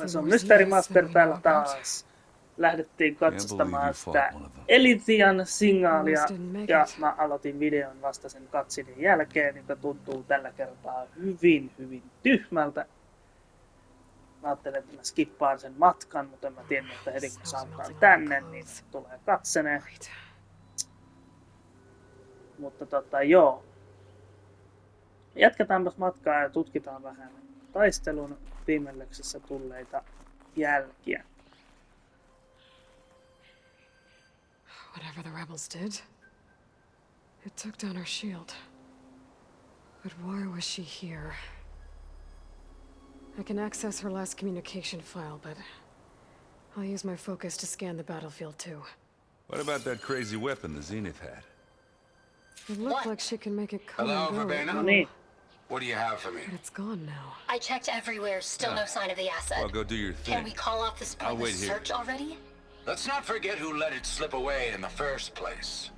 Se on Mystery Master täällä taas. Lähdettiin katsostamaan sitä Elitian signaalia ja mä aloitin videon vasta sen cutscenen jälkeen, joka tuntuu tällä kertaa hyvin tyhmältä. Mä ajattelin, että mä skippaan sen matkan, mutta en mä tiennyt, että heti kun saavutaan tänne, niin tulee katsene. Mutta joo. Jatketaanpas matkaa ja tutkitaan vähän taistelun viimelleksessä tulleita jälkiä. Whatever the rebels did, it took down her shield. But why was she here? I can access her last communication file, but I'll use my focus to scan the battlefield too. What about that crazy weapon the Zenith had? It looked like she can make it come Hello, and go. Verbena? What do you have for me? But it's gone now. I checked everywhere, still no sign of the asset. Well, go do your thing. Can we call off this pointless search already? Let's not forget who let it slip away in the first place.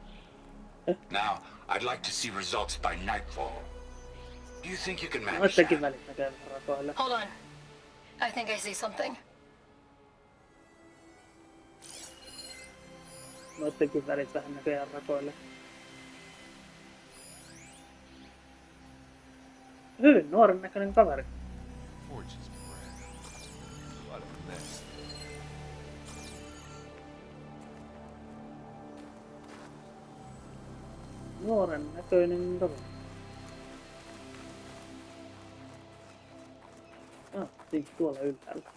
Now, I'd like to see results by nightfall. Do you think you can manage that? Hold on. I think I see something. Noittenkin välit vähän näköjään rakoille. Hyvin nuoren näköinen kaveri. Nuoren näköinen kaveri. Niin, tuolla ylhäällä.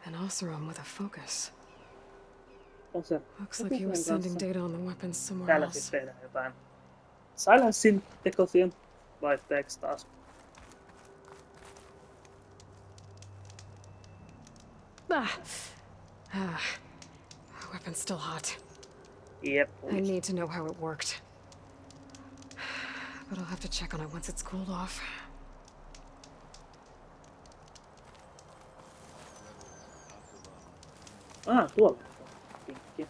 An Oseram with a focus. On se. Looks like he was sending data on the weapons somewhere Täällä else. siis tehdään jotain silencing tekosia vaihteeksi taas. Weapon's still hot. Yep. I need to know how it worked. But I'll have to check on it once it's cooled off. Tuolla. Pinkki.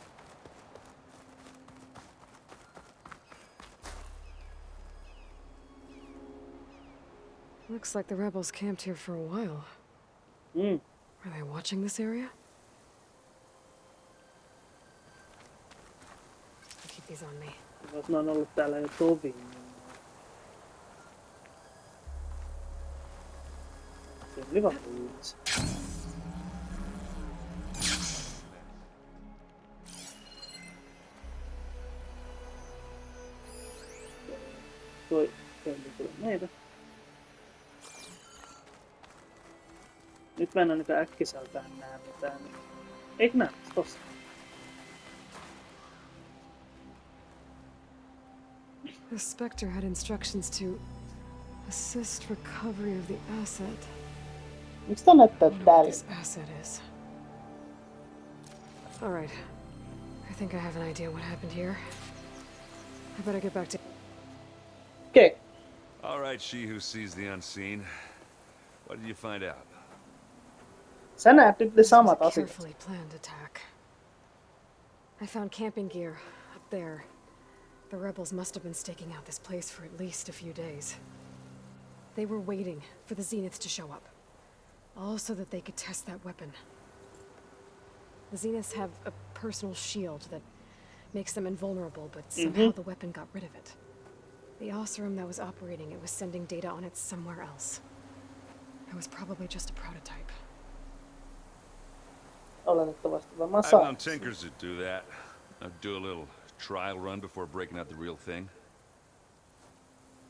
Looks like the rebels camped here for a while. Mm. Are they watching this area? I'll keep these on me. Jos ne on ollut täällä jo tovin, niin... Se on hyvä kuuluisi. Toi peli tulee meitä. Nyt mä en oo niitä äkkiseltään näe mitään. Eikö näe? Tossa. The Spectre had instructions to assist recovery of the asset. Miksi tää näyttää I wonder what täällä? this asset is. All right. I think I have an idea what happened here. I better get back to... Okei. All right, she who sees the unseen. What did you find out? Sä näet nyt ne samat a asiat. carefully planned attack. I found camping gear up there. The rebels must have been staking out this place for at least a few days. They were waiting for the Zeniths to show up. All so that they could test that weapon. The Zeniths have a personal shield that makes them invulnerable, but somehow the weapon got rid of it. The Oseram that was operating it was sending data on it somewhere else. It was probably just a prototype. Oletettavasti varmaan I've saa. known tinkers that do that. I'd do a little trial run before breaking out the real thing.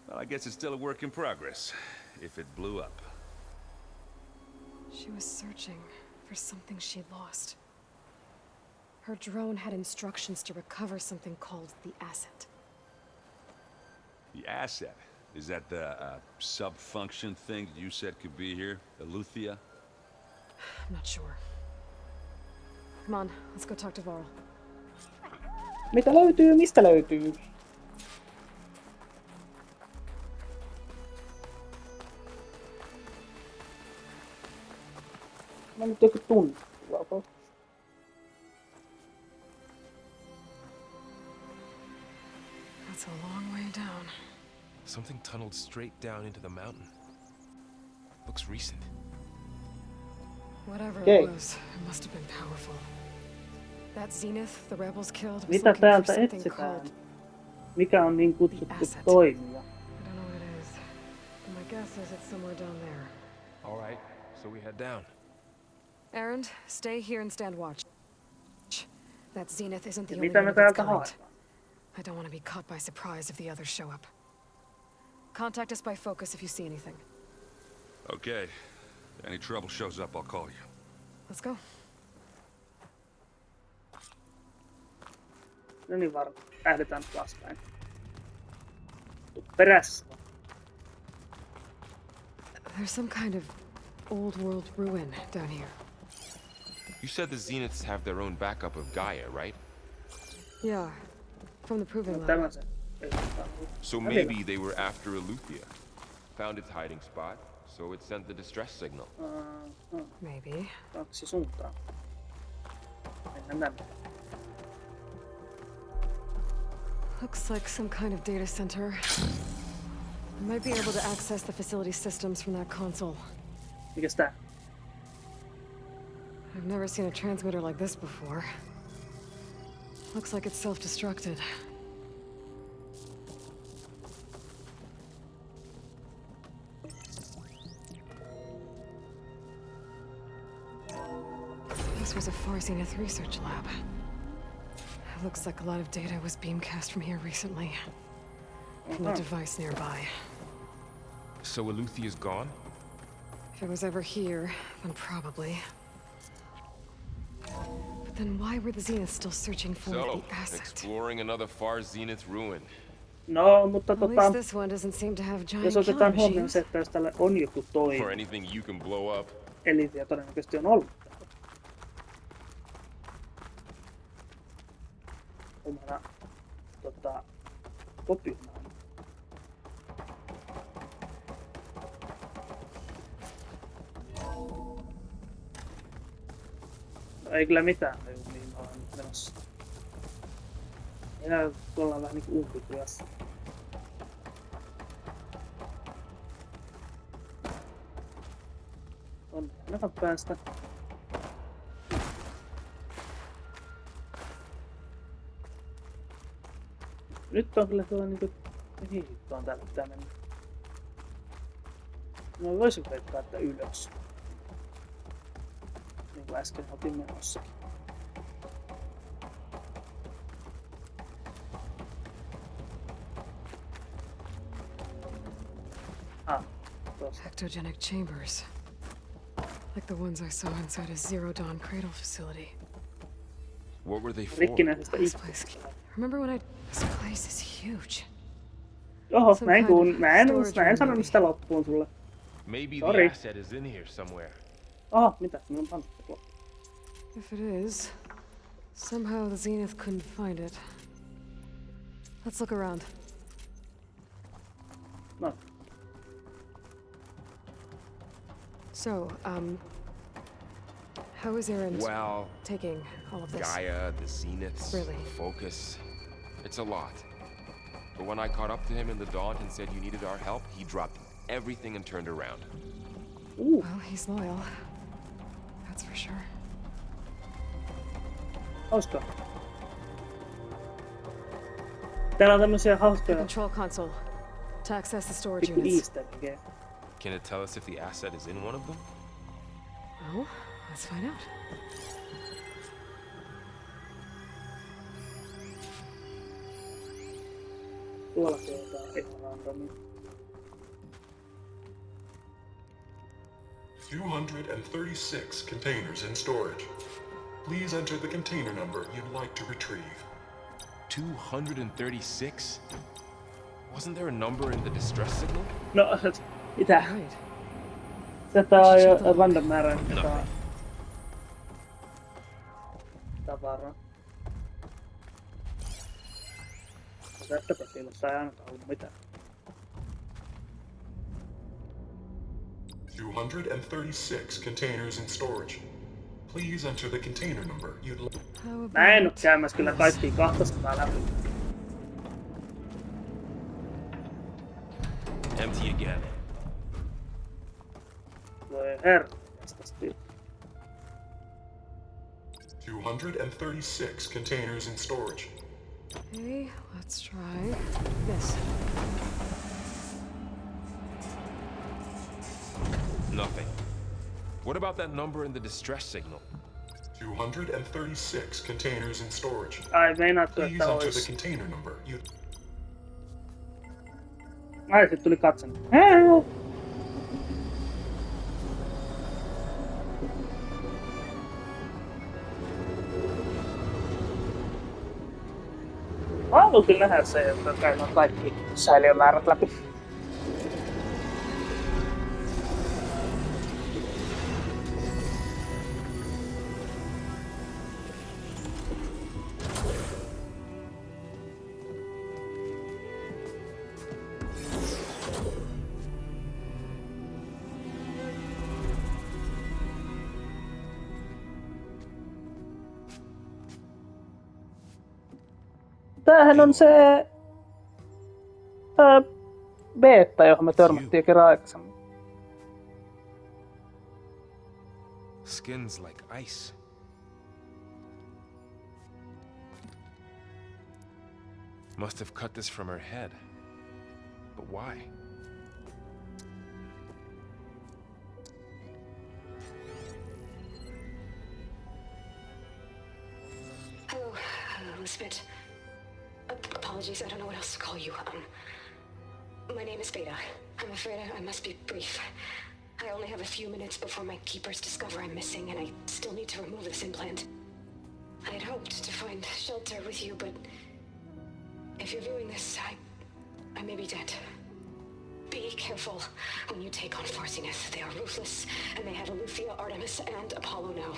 Well, I guess it's still a work in progress, if it blew up. She was searching for something she lost. Her drone had instructions to recover something called the asset. The asset? Is that the sub-function thing that you said could be here? Eleuthia? I'm not sure. Come on, let's go talk to Varl. Mitä löytyy? Mistä löytyy? Mä nyt joku tunne. That's a long way down. Something tunneled straight down into the mountain. Looks recent. Whatever Okay. it was, it must have been powerful. That zenith the rebels killed was Mitä looking for täältä something etsitään? called... Mikä on niin kutsuttu asset. toimija? I don't know what it is. But my guess is it's somewhere down there. All right, so we head down. Errand, stay here and stand watch. That zenith isn't the Ja only mitä one me of its täältä kind. haetaan? I don't want to be caught by surprise if the others show up. Contact us by focus if you see anything. Okay. Any trouble shows up, I'll call you. Let's go. No niin varmaan. Lähdetään alaspäin. Tuu perässä. There's some kind of old world ruin down here. You said the Zeniths have their own backup of Gaia, right? Yeah, from the proving No lab. tämä se. So maybe they were after Eleuthia. Found its hiding spot, so it sent the distress signal. Maybe. Kaksi suuntaa. Mennään tänne. Looks like some kind of data center. I might be able to access the facility systems from that console. Mikäs tää? I've never seen a transmitter like this before. Looks like it's self-destructed. This was a Far Zenith research lab. Looks like a lot of data was beamcast from here recently. From a device nearby. So Eleuthia's gone? If it was ever here, then probably. But then why were the Zeniths still searching for So, the asset? exploring another Far Zenith ruin. No, mutta At least this one doesn't seem to have giant jos killer otetaan huomioon machines. se, että jos tällä on joku Or toimi, anything you can blow up. elitiä todennäköisesti on ollut täällä. Omana kopionaan. No ei kyllä mitään haju, mihin me ollaan nyt menossa. Enää ollaan vähän niinku umpikujassa. On ainakaan päästä. Nyt on kyllä tuolla niinku... Mihin hittoon täällä pitää mennä? No voisin veikkaa, että ylös. Niin kuin äsken otin menossakin. Tuossa. Ectogenic chambers. Like the ones I saw inside a Zero Dawn cradle facility. What were they for? Rikkinäisestä This place. ikkunasta. Remember when I... This place is huge. Oho, Some mä en, kind of mä en storage sanonut room, sitä loppuun sulle. Maybe Sorry. the asset is in here somewhere. Oho, mitä? Minun on pantu tuolla. If it is, somehow the Zenith couldn't find it. Let's look around. No, So, how is Errand Well, taking all of this? Gaia, the Zeniths, Really? Focus. It's a lot. But when I caught up to him in the dawn and said you needed our help, he dropped everything and turned around. Well, he's loyal. That's for sure. hauskaa. Täällä on tämmösiä The hauskoja control console. To access the storage pikku units. easter eggejä. Can it tell us if the asset is in one of them? Oh, let's find out. Tuollakin on jotain epärandomia. 236 containers in storage. Please enter the container number you'd like to retrieve. 236? Wasn't there a number in the distress signal? No, mitä? Right. Tätä on jo random määrä tavaraa. Tästä piilossa ei ainakaan ollut mitään. 236 containers in storage. Please enter the container number you'd like. How Mä en oo about käymässä kyllä kaikkia 200 läpi. empty again. Voi herra, tästä tyyppi. 236 containers in storage. Okay, let's try this. Nothing. What about that number in the distress signal? 236 containers in storage. Ai, meinaatko, Please että enter the ois... container number. Ai, sit tuli katsonut. Mä haluan kyllä nähdä se, että käymään kaikki säiliömäärät läpi. Tämähän on se beta, johon me törmättiin kerran aikaisemmin. Skin's like ice. Must have cut this from her head. But why? Hello, Elizabeth. Apologies, I don't know what else to call you. My name is Beta. I'm afraid I must be brief. I only have a few minutes before my keepers discover I'm missing, and I still need to remove this implant. I had hoped to find shelter with you, but if you're viewing this, I may be dead. Be careful when you take on Far Zenith. They are ruthless, and they have Aletheia, Artemis, and Apollo now.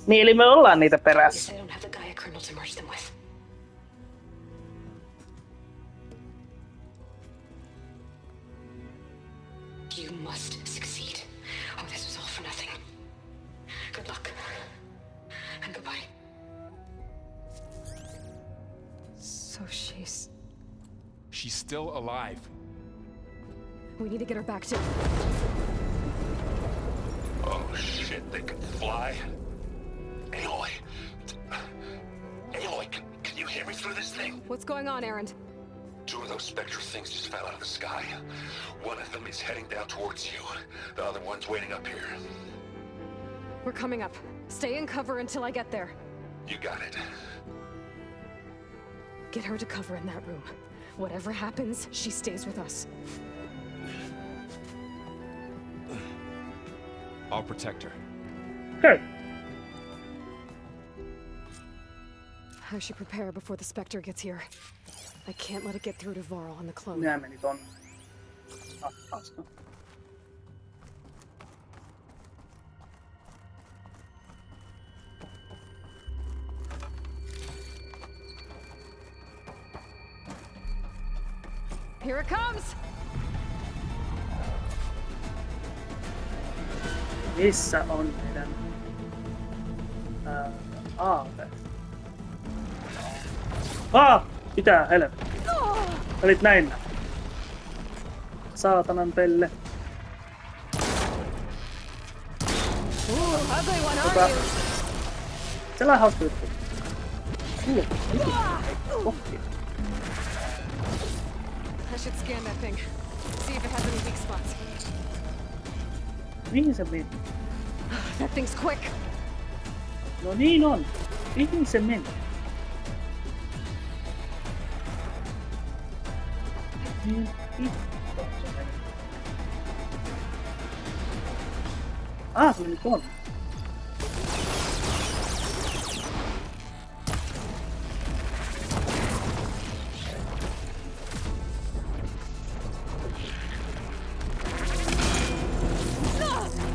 Niin, eli me ollaan niitä perässä. I don't have the Gaia kernel to merge them with. You must succeed, or this was all for nothing. Good luck, and goodbye. So she's still alive. We need to get her back to... Oh shit, they can fly? Aloy! Aloy, can you hear me through this thing? What's going on, Aaron? Two of those spectral things just fell out of the sky. One of them is heading down towards you. The other one's waiting up here. We're coming up. Stay in cover until I get there. You got it. Get her to cover in that room. Whatever happens, she stays with us. I'll protect her. Okay. I should prepare before the Spectre gets here. I can't let it get through to Varl on the clone. Nää meni tonne. Paska. Here it comes! Missä on meidän aate? Mitä helvettiä? Olit näin. Saatanan pelle. Ugly one, aren't you? Sellainen hauska juttu. Kohti. I should scan that thing. See if it has any weak spots. Mihin se meni? That thing's quick. No niin on. Mihin se meni? Niin hittoon se meni. Se meni tonne.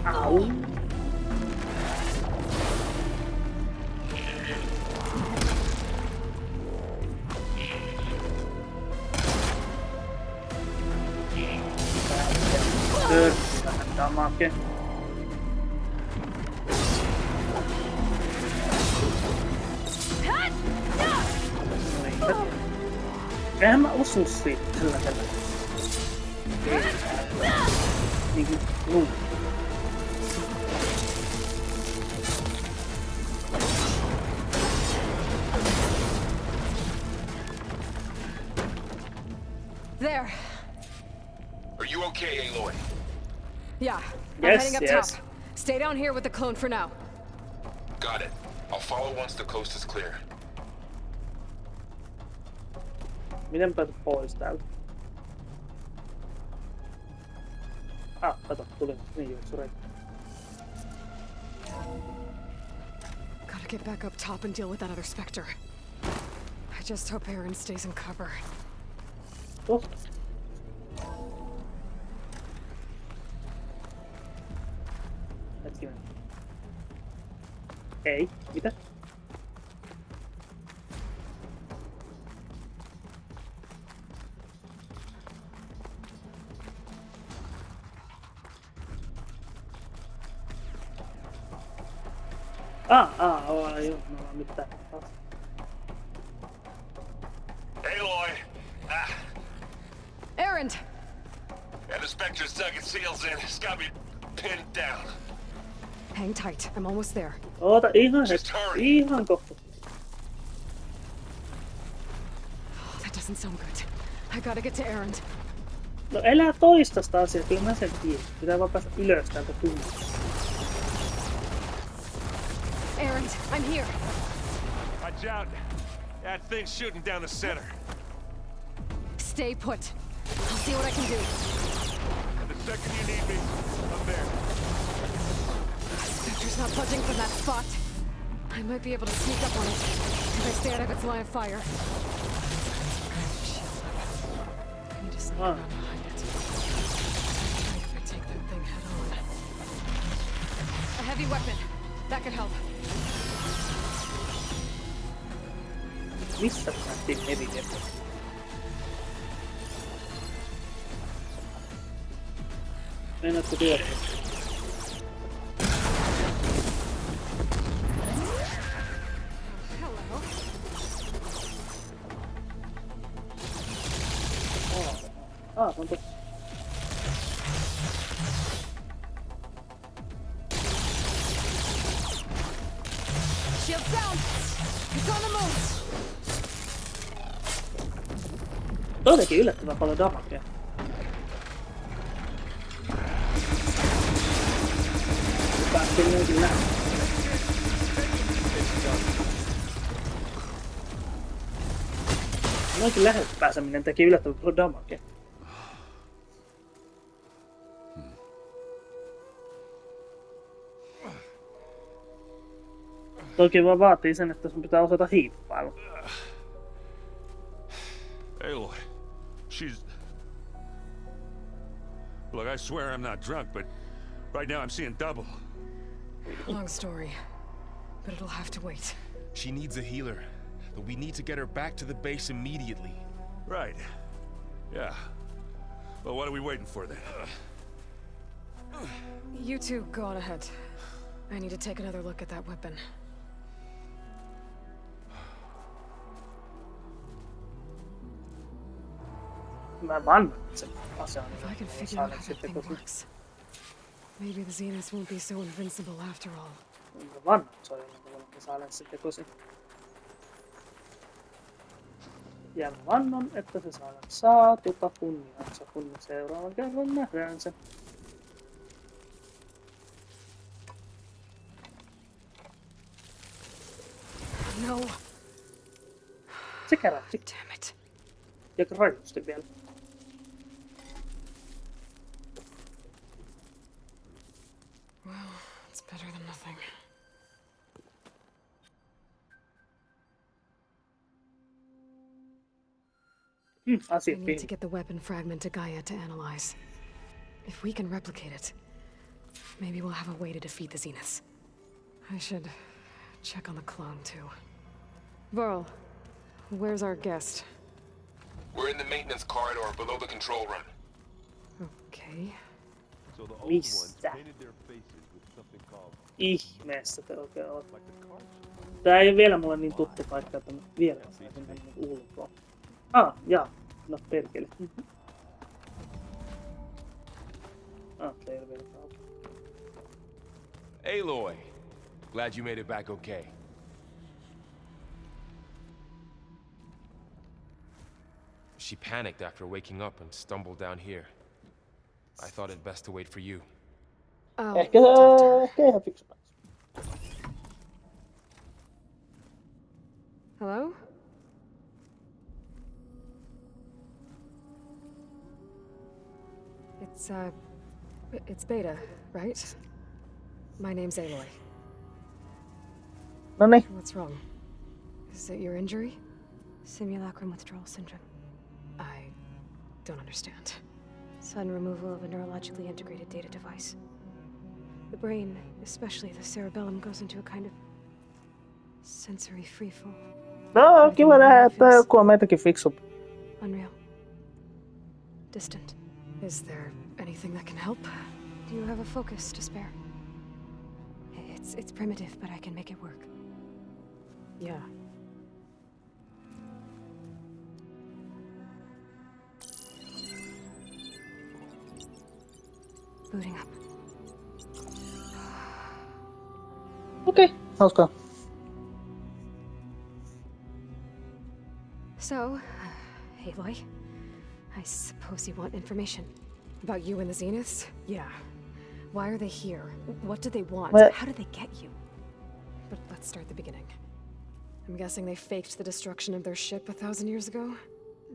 Au. Vähän damage. Eihän mä osu siitä tällä. Niinku luu. There. Are you okay, Aloy? Yeah. I'm Yes, heading up yes. top. Stay down here with the clone for now. Got it. I'll follow once the coast is clear. Miten päätä pois täältä? Kato, tuli niin juoksureita. Gotta get back up top and deal with that other specter. I just hope Aaron stays in cover. Tosta. Hetkinen. Ei, mitä? Joo, no nyt tää. Aloy! Ah, Aaron! and the Spectre's dug its heels in. It's got me pinned down. Hang tight. I'm almost there. Oota ihan Just hetki. hurry. Ihan kohta. Oh, that doesn't sound good. I gotta get to Aaron. No elää toista sitä asiaa, kyllä mä sen tiedän. Pitää vaan päästä ylös täältä tunnista. Aaron, I'm here. Watch out. That thing's shooting down the center. Stay put. I'll see what I can do. And the second you need me, I'm there. Spectre's not budging from that spot. I might be able to sneak up on it if I stay out of its line of fire. I need to sneak around behind it. See if I take that thing head on. A heavy weapon. That could help. Missä nähtiin hevitettä? Meinaatko tiedä? Hello. Se on totta. Shields down. It's on the move. Toi teki yllättävän paljon damagea. Päästiin jokin läpi. Noinkin läheltä pääseminen teki yllättävän paljon damagea. Toki vaan vaatii sen, että sun pitää osata hiippailla. Aloy, she's... Look, I swear I'm not drunk, but right now I'm seeing double. Long story, but it'll have to wait. She needs a healer, but we need to get her back to the base immediately. Right. Yeah. Well, what are we waiting for then? You two go on ahead. I need to take another look at that weapon. Mä vannan sen asian. If I can figure out how that thing works, maybe the Zeniths won't be so invincible after all. Mä vannan se on jollain tavalla, mä saan sen tekosi. Ja mä vannon, että se saa tuota kunniansa, kun me seuraavan kerran nähdään se. No. Se kärähti. Damn it. Ja rajusti vielä. Well, it's better than nothing. I need to get the weapon fragment to Gaia to analyze. If we can replicate it, maybe we'll have a way to defeat the Zeniths. I should check on the clone, too. Varl, where's our guest? We're in the maintenance corridor below the control room. Okay. So the old ones Mistä painted their faces with something called ihmeessä te oikein oot? like the cards. Tää ei vielä mulle niin tuttu paikka, että mä vielä saisin mennä ulkoa. Jaa. No perkele. Teillä vielä kauan. Aloy, glad you made it back okay. She panicked after waking up and stumbled down here. I thought it best to wait for you. Ehkä ihan fiksu. Hello? It's Beta, right? My name's Aloy. Noniin. What's wrong? Is it your injury? Simulacrum withdrawal syndrome. I don't understand. Sudden removal of a neurologically integrated data device. The brain, especially the cerebellum, goes into a kind of sensory freefall. No, kiva nähdä, että joku on meitäkin fiksumpi. Unreal. Distant. Is there anything that can help? Do you have a focus to spare? It's primitive, but I can make it work. Yeah. Booting up. Okei, hauskaa. So, Aloy, I suppose you want information about you and the Zeniths? Yeah. Why are they here? What do they want? Well, how did they get you? But let's start at the beginning. I'm guessing they faked the destruction of their ship 1,000 years ago?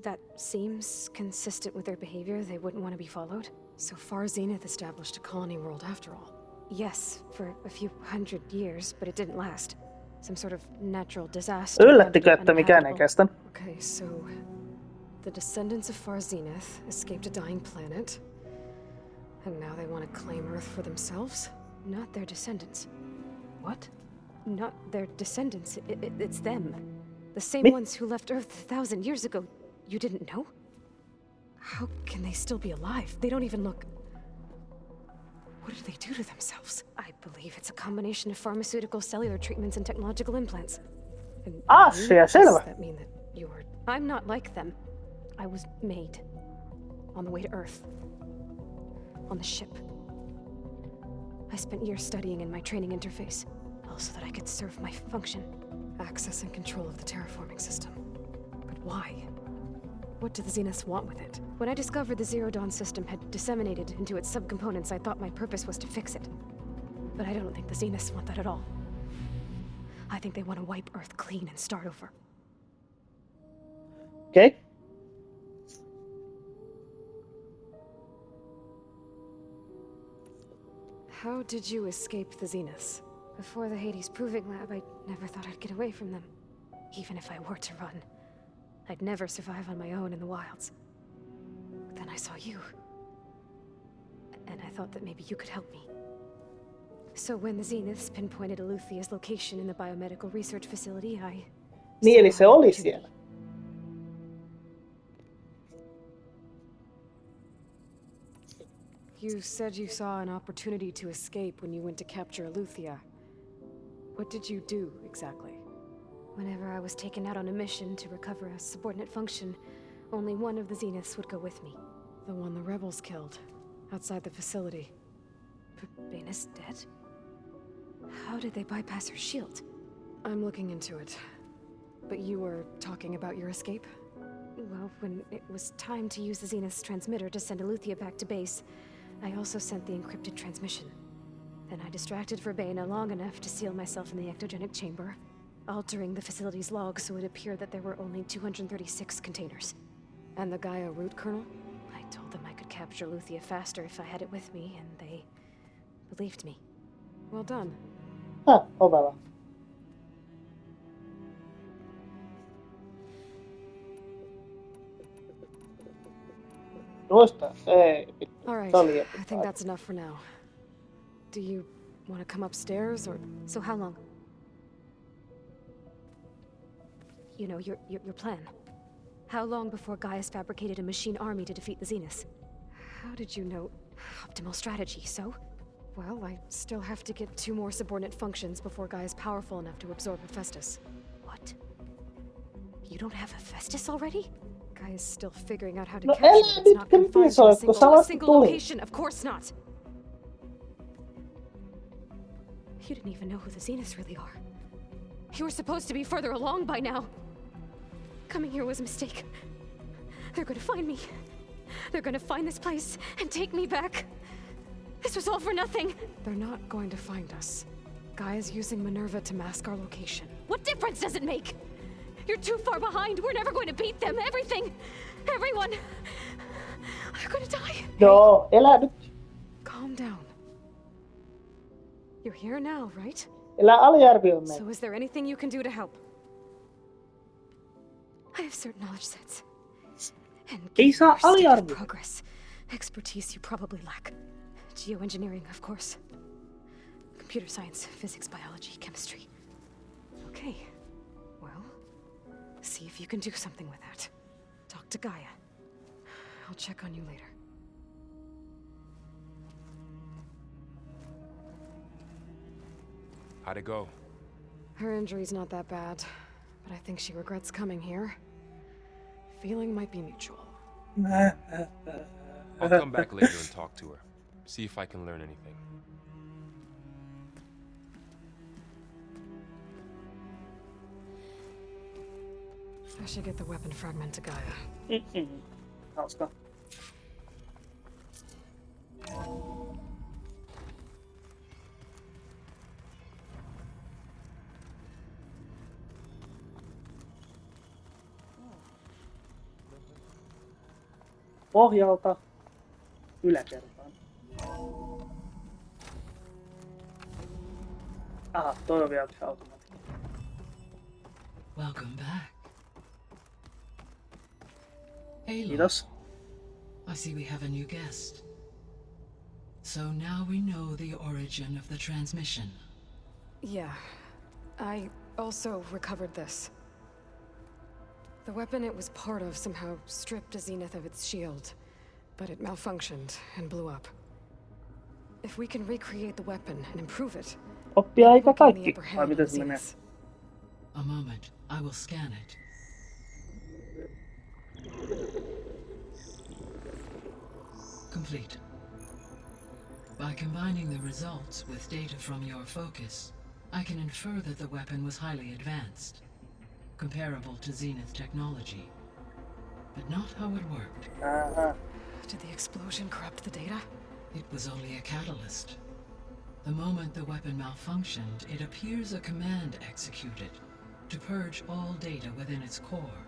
That seems consistent with their behavior. They wouldn't want to be followed. So far, Zenith established a colony world after all. Yes, for a few hundred years, but it didn't last. Some sort of natural disaster. Yllättikö, että mikään ei kestänyt? Okay, so the descendants of Far Zenith escaped a dying planet, and now they want to claim Earth for themselves? Not their descendants. What? Not their descendants. It's them. The same ones who left Earth 1,000 years ago. You didn't know? How can they still be alive? They don't even look... What did they do to themselves? I believe it's a combination of pharmaceutical, cellular treatments, and technological implants. And Asia, selvä. does that mean that you're... I'm not like them. I was made. On the way to Earth. On the ship. I spent years studying in my training interface, all so that I could serve my function. Access and control of the terraforming system. But why? What do the Zeniths want with it? When I discovered the Zero Dawn system had disseminated into its subcomponents, I thought my purpose was to fix it. But I don't think the Zeniths want that at all. I think they want to wipe Earth clean and start over. Okei. How did you escape the Zeniths? Before the Hades Proving Lab, I never thought I'd get away from them. Even if I were to run, I'd never survive on my own in the wilds. But then I saw you. And I thought that maybe you could help me. So when the Zeniths pinpointed Eluthia's location in the biomedical research facility, I... Niin, eli se oli siellä. You said you saw an opportunity to escape when you went to capture Eluthia. What did you do, exactly? Whenever I was taken out on a mission to recover a subordinate function, only one of the Zeniths would go with me. The one the rebels killed, outside the facility. Baina's dead? How did they bypass her shield? I'm looking into it. But you were talking about your escape? Well, when it was time to use the Zenith's transmitter to send Eluthia back to base, I also sent the encrypted transmission. Then I distracted Verbaina long enough to seal myself in the ectogenic chamber, altering the facility's log so it appeared that there were only 236 containers. And the Gaia root kernel? I told them I could capture Eluthia faster if I had it with me, and they believed me. Well done. Ovella. Tuosta ei. All right, Sorry. I think that's enough for now. Do you want to come upstairs, or... So how long? You know, your plan. How long before Gaius fabricated a machine army to defeat the Zeniths? How did you know? Optimal strategy, so? Well, I still have to get 2 more subordinate functions before Gaius powerful enough to absorb Hephaestus. What? You don't have Hephaestus already? Guy is still figuring out how to No catch it. älä It's nyt not confined to kritisoi, kun sä a vasta single tulit. location. Of course not. You didn't even know who the Zeniths really are. You were supposed to be further along by now. Coming here was a mistake. They're gonna find me. They're gonna find this place and take me back. This was all for nothing. They're not going to find us. Guy is using Minerva to mask our location. What difference does it make? You're too far behind. We're never going to beat them. Everything. Everyone. They're gonna die. Joo, elä nyt. Calm down. You're here now, right? Elä aliarvioi meitä. So is there anything you can do to help? I have certain knowledge sets. And Ei saa state of aliarvioida. progress. Expertise you probably lack. Geoengineering, of course. Computer science, physics, biology, chemistry. Okay. Well, see if you can do something with that. Talk to Gaia. I'll check on you later. How'd it go? Her injury's not that bad, but I think she regrets coming here. Feeling might be mutual. I'll come back later and talk to her. See if I can learn anything. I should get the weapon fragment to Gaia. Hauska. Pohjalta yläkertaan. Aha, toi on vielä automaatti. Welcome back. Hey, Kiitos. I see we have a new guest. So now we know the origin of the transmission. Yeah. I also recovered this. The weapon it was part of somehow stripped a Zenith of its shield, but it malfunctioned and blew up. If we can recreate the weapon and improve it, Oppia aika we'll gain the kaikki, upper vai hand on miten the se menee? Zeniths. A moment, I will scan it. Complete. By combining the results with data from your focus, I can infer that the weapon was highly advanced, comparable to Zenith technology, but not how it worked. Aha. Did the explosion corrupt the data? It was only a catalyst. The moment the weapon malfunctioned, it appears a command executed to purge all data within its core.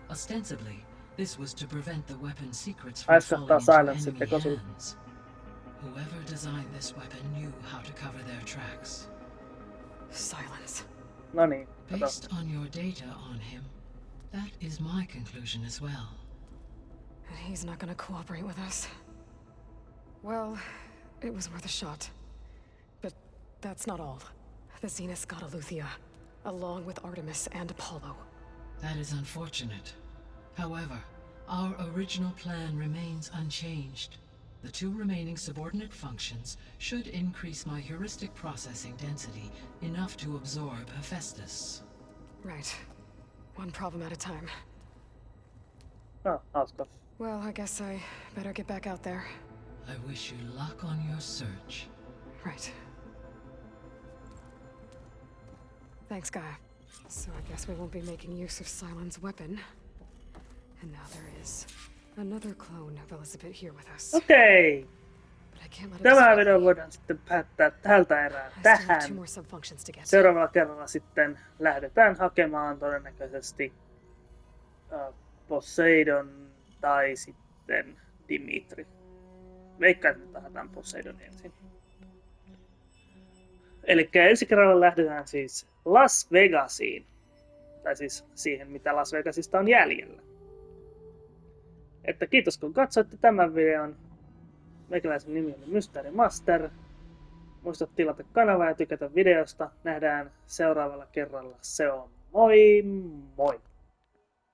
Ostensibly, this was to prevent the weapon's secrets from falling Silence into sitten enemy kosu. hands. Whoever designed this weapon knew how to cover their tracks. Silence. No niin, kato. Based on your data on him, that is my conclusion as well. And he's not gonna cooperate with us. Well, it was worth a shot. But that's not all. The Zeniths got Eleuthia, along with Artemis and Apollo. That is unfortunate. However, our original plan remains unchanged. The two remaining subordinate functions should increase my heuristic processing density enough to absorb Hephaestus. Right. One problem at a time. Ah, hauska. Well, I guess I better get back out there. I wish you luck on your search. Right. Thanks, Gaia. So I guess we won't be making use of Cylon's weapon. And now there is another clone of Elizabeth here with us. Okei. But I can't let it Tämä distract video me. voidaan sitten päättää tältä erää I still have tähän. 2 more subfunctions to get. Seuraavalla kerralla sitten lähdetään hakemaan todennäköisesti Poseidon tai sitten Dimitri. Veikkaan, että me haetaan Poseidon ensin. Eli ensi kerralla lähdetään siis Las Vegasiin. Tai siis siihen, mitä Las Vegasista on jäljellä. Että kiitos kun katsoitte tämän videon. Meikäläisen nimi oli Mystery Master. Muista tilata kanavaa ja tykätä videosta. Nähdään seuraavalla kerralla. Se on moi moi!